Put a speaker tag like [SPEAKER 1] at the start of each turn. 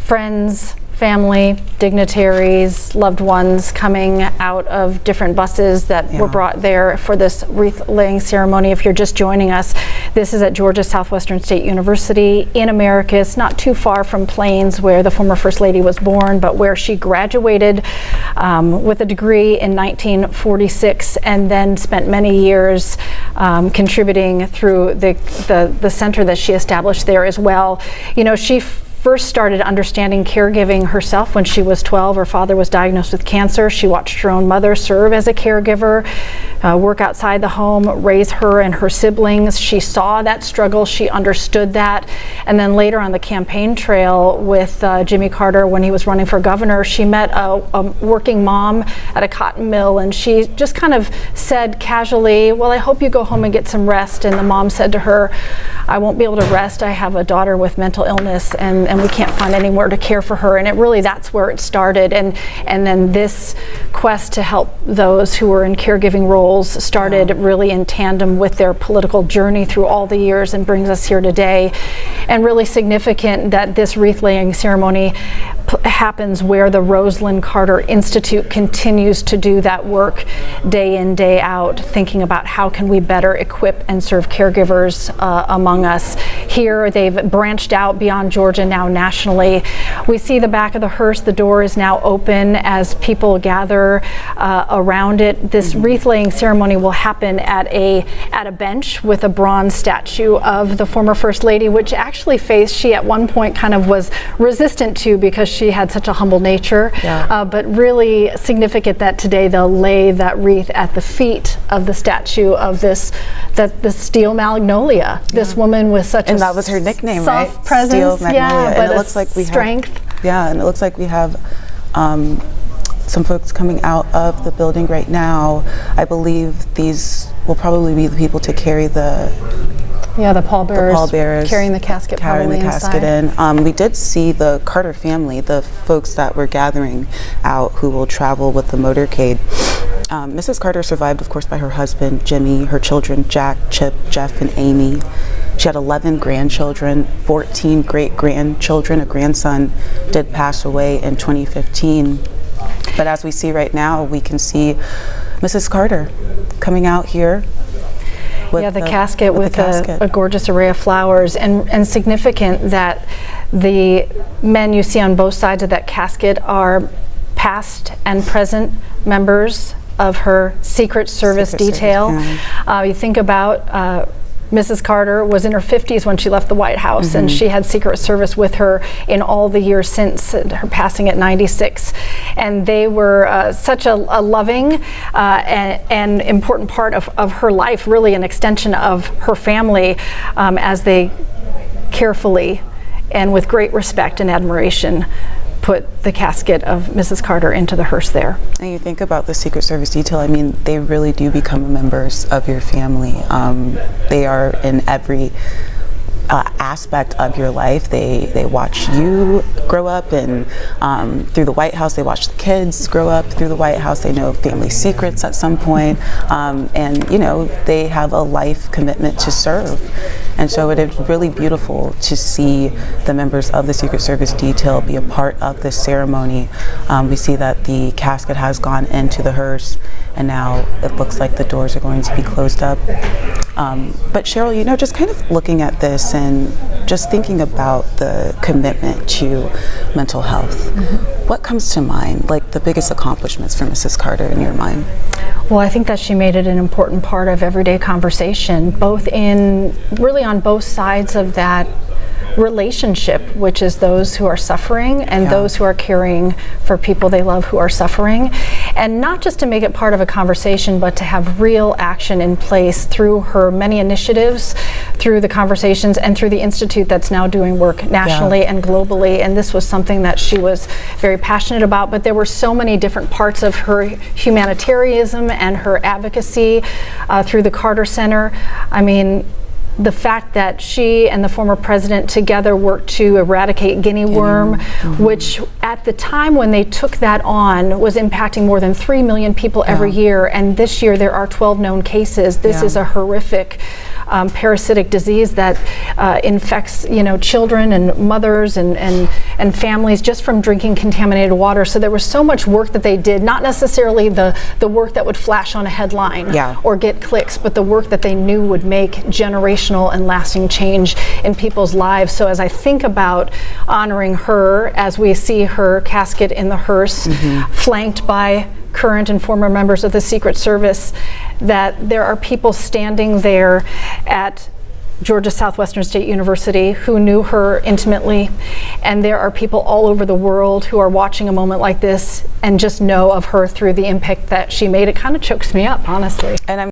[SPEAKER 1] friends, family, dignitaries, loved ones coming out of different buses that were brought there for this wreath-laying ceremony. If you're just joining us, this is at Georgia Southwestern State University in America. It's not too far from Plains, where the former First Lady was born, but where she graduated with a degree in 1946 and then spent many years contributing through the center that she established there as well. You know, she first started understanding caregiving herself when she was 12. Her father was diagnosed with cancer. She watched her own mother serve as a caregiver, work outside the home, raise her and her siblings. She saw that struggle. She understood that. And then later on the campaign trail with Jimmy Carter, when he was running for governor, she met a working mom at a cotton mill, and she just kind of said casually, "Well, I hope you go home and get some rest." And the mom said to her, "I won't be able to rest. I have a daughter with mental illness, and we can't find anywhere to care for her." And it really, that's where it started. And then this quest to help those who were in caregiving roles started really in tandem with their political journey through all the years, and brings us here today. And really significant that this wreath-laying ceremony happens where the Rosalynn Carter Institute continues to do that work day in, day out, thinking about how can we better equip and serve caregivers among us. Here they've branched out beyond Georgia, now nationally. We see the back of the hearse. The door is now open as people gather around it. This wreath-laying ceremony will happen at a bench with a bronze statue of the former First Lady, which actually she at one point kind of was resistant to, because she had such a humble nature. But really significant that today they'll lay that wreath at the feet of the statue of the steel magnolia. This woman with such
[SPEAKER 2] and that was her nickname,
[SPEAKER 1] soft
[SPEAKER 2] right?
[SPEAKER 1] presence.
[SPEAKER 2] Steel magnolia.
[SPEAKER 1] But
[SPEAKER 2] and it looks like we
[SPEAKER 1] strength.
[SPEAKER 2] And it looks like we have some folks coming out of the building right now. I believe these will probably be the people to carry the pallbearers
[SPEAKER 1] carrying the casket,
[SPEAKER 2] in. We did see the Carter family, the folks that were gathering out who will travel with the motorcade. Mrs. Carter survived, of course, by her husband, Jimmy, her children, Jack, Chip, Jeff, and Amy. She had 11 grandchildren, 14 great-grandchildren. A grandson did pass away in 2015. But as we see right now, we can see Mrs. Carter coming out here.
[SPEAKER 1] The casket with a gorgeous array of flowers, and significant that the men you see on both sides of that casket are past and present members of her Secret Service detail. You think about Mrs. Carter was in her 50s when she left the White House, and she had Secret Service with her in all the years since her passing at 96. And they were such a loving and important part of her life, really an extension of her family, as they carefully and with great respect and admiration put the casket of Mrs. Carter into the hearse there.
[SPEAKER 2] And you think about the Secret Service detail, I mean, they really do become members of your family. They are in every aspect of your life. They watch you grow up, and through the White House, they watch the kids grow up through the White House. They know family secrets at some point, and you know, they have a life commitment to serve. And so it is really beautiful to see the members of the Secret Service detail be a part of this ceremony. We see that the casket has gone into the hearse, and now it looks like the doors are going to be closed up. But Cheryl, you know, just kind of looking at this and just thinking about the commitment to mental health, what comes to mind, like the biggest accomplishments for Mrs. Carter in your mind?
[SPEAKER 1] Well, I think that she made it an important part of everyday conversation, both really on both sides of that relationship, which is those who are suffering and those who are caring for people they love who are suffering. And not just to make it part of a conversation, but to have real action in place through her many initiatives, through the conversations, and through the Institute that's now doing work nationally and globally. And this was something that she was very passionate about, but there were so many different parts of her humanitarianism and her advocacy through the Carter Center. I mean, the fact that she and the former president together worked to eradicate guinea worm, which at the time when they took that on was impacting more than 3 million people every year, and this year there are 12 known cases. This is a horrific parasitic disease that infects, children and mothers and families just from drinking contaminated water. So there was so much work that they did, not necessarily the work that would flash on a headline or get clicks, but the work that they knew would make generational and lasting change in people's lives. So as I think about honoring her, as we see her casket in the hearse, flanked by current and former members of the Secret Service, that there are people standing there at Georgia Southwestern State University who knew her intimately, and there are people all over the world who are watching a moment like this and just know of her through the impact that she made. It kind of chokes me up, honestly.
[SPEAKER 2] And I'm